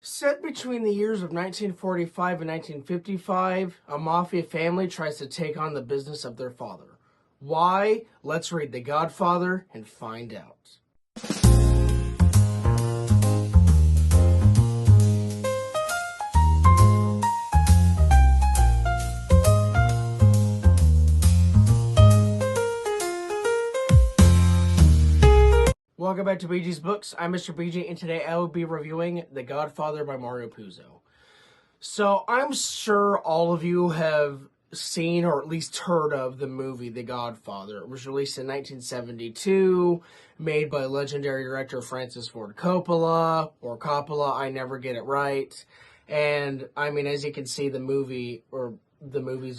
Set between the years of 1945 and 1955, a mafia family tries to take on the business of their father. Why? Let's read The Godfather and find out. Welcome back to BG's Books. I'm Mr. BG, and today I will be reviewing The Godfather by Mario Puzo. So, I'm sure all of you have seen or at least heard of the movie The Godfather. It was released in 1972, made by legendary director Francis Ford Coppola, or Coppola, I never get it right. And, I mean, as you can see, the movie's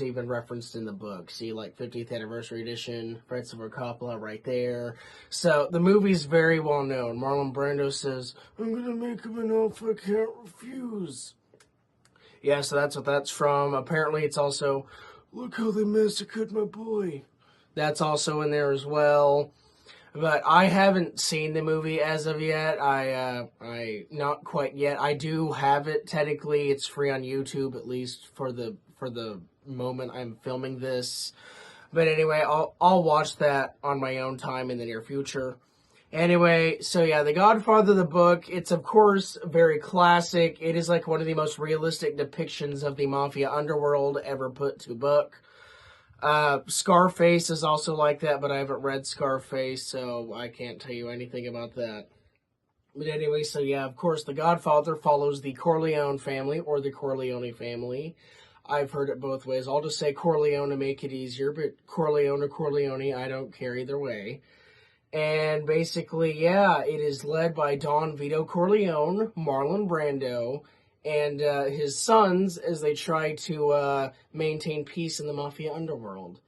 even referenced in the book. See, like, 50th Anniversary Edition, Francis Ford Coppola right there. So, the movie's very well known. Marlon Brando says, "I'm gonna make him an offer I can't refuse." Yeah, so that's what that's from. Apparently, it's also, "Look how they massacred my boy." That's also in there as well. But I haven't seen the movie as of yet. I not quite yet. I do have it technically. It's free on YouTube, at least for the moment I'm filming this. But anyway, I'll watch that on my own time in the near future. Anyway, so yeah, The Godfather, the book, it's of course very classic. It is like one of the most realistic depictions of the mafia underworld ever put to book. Scarface is also like that, but I haven't read Scarface, so I can't tell you anything about that. But anyway, so yeah, of course, The Godfather follows the Corleone family, or the Corleone family. I've heard it both ways. I'll just say Corleone to make it easier, but Corleone or Corleone, I don't care either way. And basically, yeah, it is led by Don Vito Corleone, Marlon Brando, and his sons as they try to maintain peace in the mafia underworld.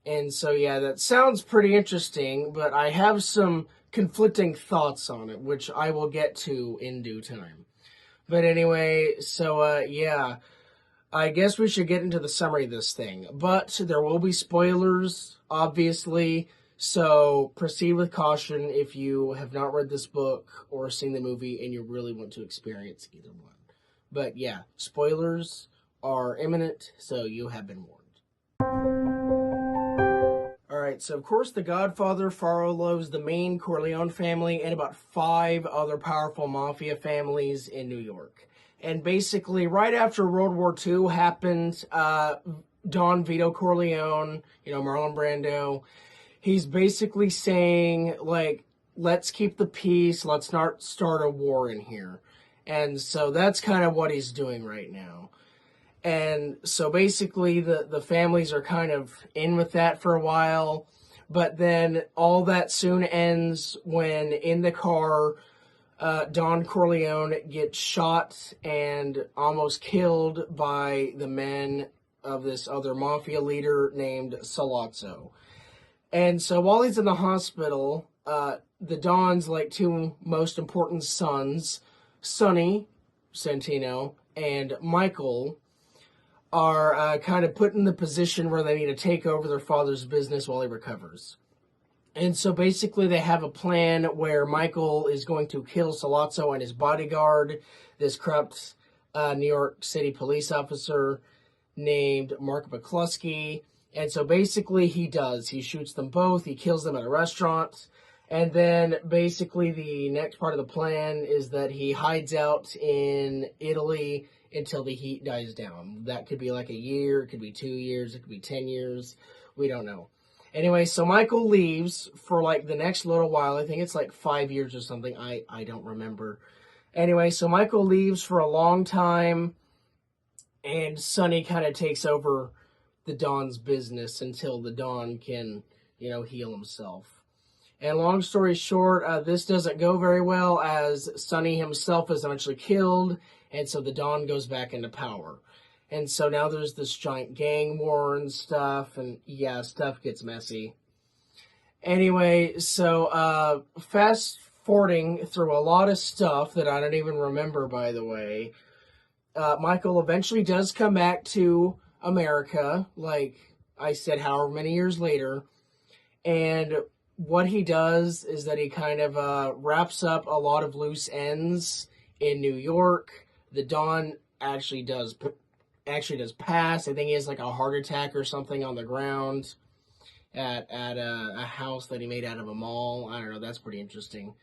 And so, yeah, that sounds pretty interesting, but I have some conflicting thoughts on it, which I will get to in due time. But anyway, so, yeah, I guess we should get into the summary of this thing. But there will be spoilers, obviously. So proceed with caution if you have not read this book or seen the movie and you really want to experience either one. But yeah, spoilers are imminent, so you have been warned. Alright, so of course The Godfather follows the main Corleone family and about 5 other powerful mafia families in New York. And basically, right after World War II happened, Don Vito Corleone, Marlon Brando, he's basically saying, like, let's keep the peace, let's not start a war in here. And so that's kind of what he's doing right now. And so basically the families are kind of in with that for a while, but then all that soon ends when in the car, Don Corleone gets shot and almost killed by the men of this other mafia leader named Sollozzo. And so while he's in the hospital, the Don's like 2 most important sons, Sonny Santino and Michael, are kind of put in the position where they need to take over their father's business while he recovers. And so basically they have a plan where Michael is going to kill Sollozzo and his bodyguard, this corrupt New York City police officer named Mark McCluskey. And so basically he does. He shoots them both. He kills them at a restaurant. And then basically the next part of the plan is that he hides out in Italy until the heat dies down. That could be like a year. It could be 2 years. It could be 10 years. We don't know. Anyway, so Michael leaves for like the next little while. I think it's like 5 years or something. I don't remember. Anyway, so Michael leaves for a long time. And Sonny kind of takes over the Don's business until the Don can, heal himself. And long story short, this doesn't go very well as Sonny himself is eventually killed, and so the Don goes back into power. And so now there's this giant gang war and stuff, and yeah, stuff gets messy. Anyway, so fast forwarding through a lot of stuff that I don't even remember, by the way, Michael eventually does come back to America, like I said, however many years later, and what he does is that he kind of wraps up a lot of loose ends in New York. The Don actually does pass. I think he has like a heart attack or something on the ground at a house that he made out of a mall. I don't know. That's pretty interesting.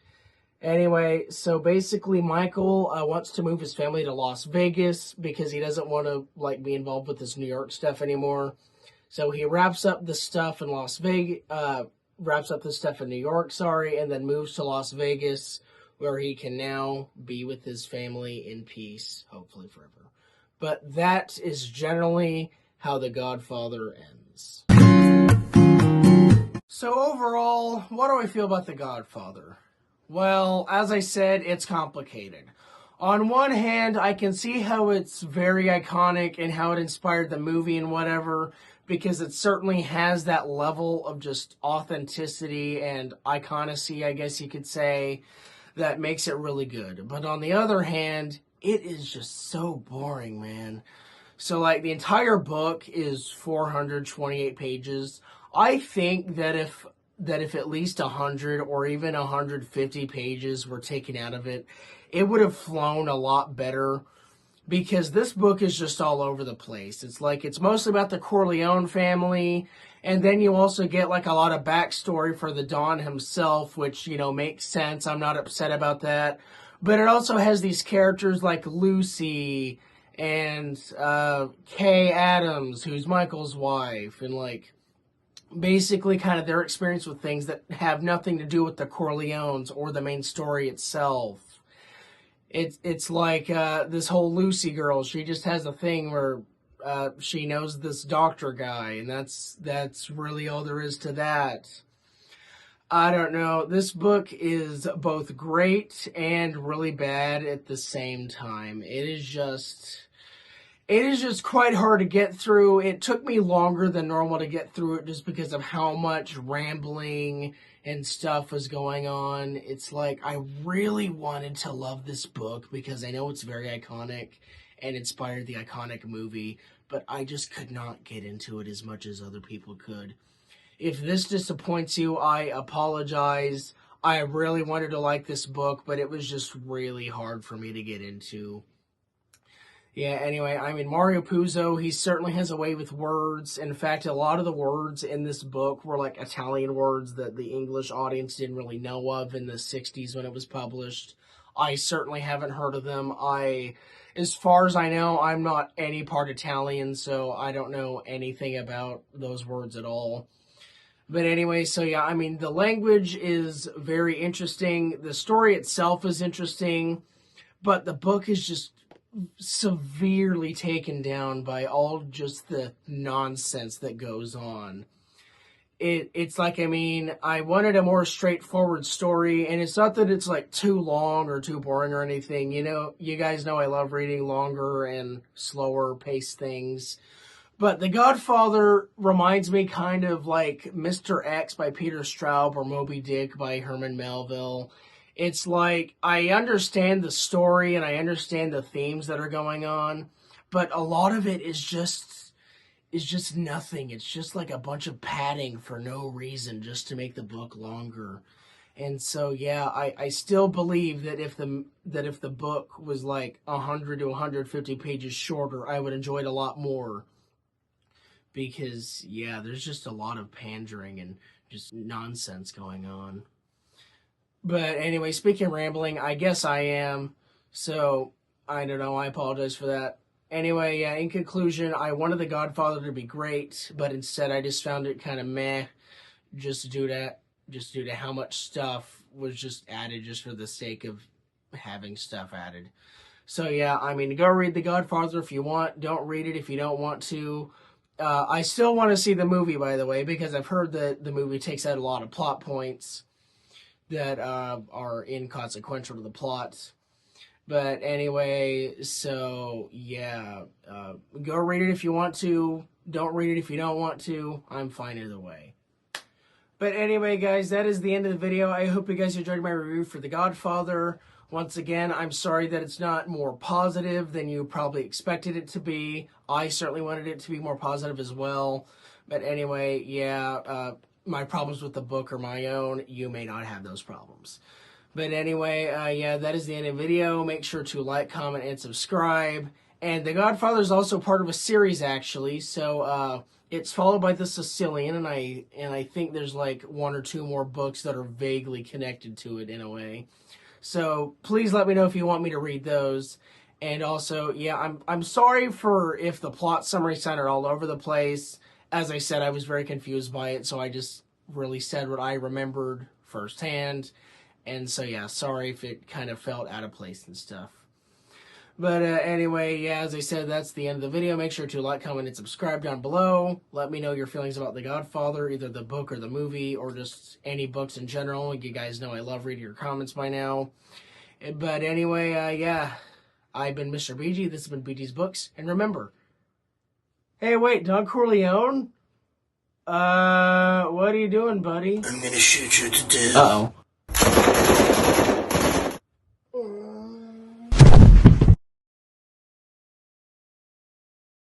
Anyway, so basically, Michael wants to move his family to Las Vegas because he doesn't want to like be involved with this New York stuff anymore. So he wraps up the stuff in wraps up the stuff in New York, and then moves to Las Vegas, where he can now be with his family in peace, hopefully forever. But that is generally how The Godfather ends. So overall, what do I feel about The Godfather? Well, as I said, it's complicated. On one hand, I can see how it's very iconic and how it inspired the movie and whatever, because it certainly has that level of just authenticity and iconicity, I guess you could say, that makes it really good. But on the other hand, it is just so boring, man. So, like, the entire book is 428 pages. I think that if at least 100 or even 150 pages were taken out of it, it would have flown a lot better, because this book is just all over the place. It's mostly about the Corleone family, and then you also get like a lot of backstory for the Don himself, which, makes sense. I'm not upset about that. But it also has these characters like Lucy and Kay Adams, who's Michael's wife, and like basically kind of their experience with things that have nothing to do with the Corleones or the main story itself. It's like this whole Lucy girl. She just has a thing where she knows this doctor guy, and that's really all there is to that. I don't know. This book is both great and really bad at the same time. It is just quite hard to get through. It took me longer than normal to get through it just because of how much rambling and stuff was going on. It's like I really wanted to love this book because I know it's very iconic and inspired the iconic movie, but I just could not get into it as much as other people could. If this disappoints you, I apologize. I really wanted to like this book, but it was just really hard for me to get into. Yeah, anyway, Mario Puzo, he certainly has a way with words. In fact, a lot of the words in this book were like Italian words that the English audience didn't really know of in the 60s when it was published. I certainly haven't heard of them. As far as I know, I'm not any part Italian, so I don't know anything about those words at all. But anyway, so yeah, the language is very interesting. The story itself is interesting, but the book is just severely taken down by all just the nonsense that goes on. It's like, I wanted a more straightforward story, and it's not that it's like too long or too boring or anything. You guys know I love reading longer and slower paced things. But The Godfather reminds me kind of like Mr. X by Peter Straub or Moby Dick by Herman Melville. It's like, I understand the story and I understand the themes that are going on, but a lot of it is just nothing. It's just like a bunch of padding for no reason, just to make the book longer. And so, yeah, I still believe that if the book was like 100 to 150 pages shorter, I would enjoy it a lot more. Because, yeah, there's just a lot of pandering and just nonsense going on. But anyway, speaking of rambling, I guess I am. So, I don't know, I apologize for that. Anyway, yeah, in conclusion, I wanted The Godfather to be great, but instead I just found it kind of meh, just due to how much stuff was just added just for the sake of having stuff added. So yeah, go read The Godfather if you want. Don't read it if you don't want to. I still want to see the movie, by the way, because I've heard that the movie takes out a lot of plot points that are inconsequential to the plot. But anyway, so yeah, go read it if you want to. Don't read it if you don't want to. I'm fine either way. But anyway, guys, that is the end of the video. I hope you guys enjoyed my review for The Godfather. Once again, I'm sorry that it's not more positive than you probably expected it to be. I certainly wanted it to be more positive as well. But anyway, yeah, my problems with the book are my own. You may not have those problems. But anyway, yeah, that is the end of the video. Make sure to like, comment, and subscribe. And The Godfather is also part of a series, actually. So it's followed by The Sicilian, and I think there's like one or two more books that are vaguely connected to it in a way. So please let me know if you want me to read those. And also, yeah, I'm sorry for if the plot summary sounded all over the place. As I said, I was very confused by it, so I just really said what I remembered firsthand. And so, yeah, sorry if it kind of felt out of place and stuff. But anyway, yeah, as I said, that's the end of the video. Make sure to like, comment, and subscribe down below. Let me know your feelings about The Godfather, either the book or the movie, or just any books in general. You guys know I love reading your comments by now. But anyway, yeah, I've been Mr. BG. This has been BG's Books. And remember, hey, wait, Don Corleone? What are you doing, buddy? I'm gonna shoot you to death. Uh-oh.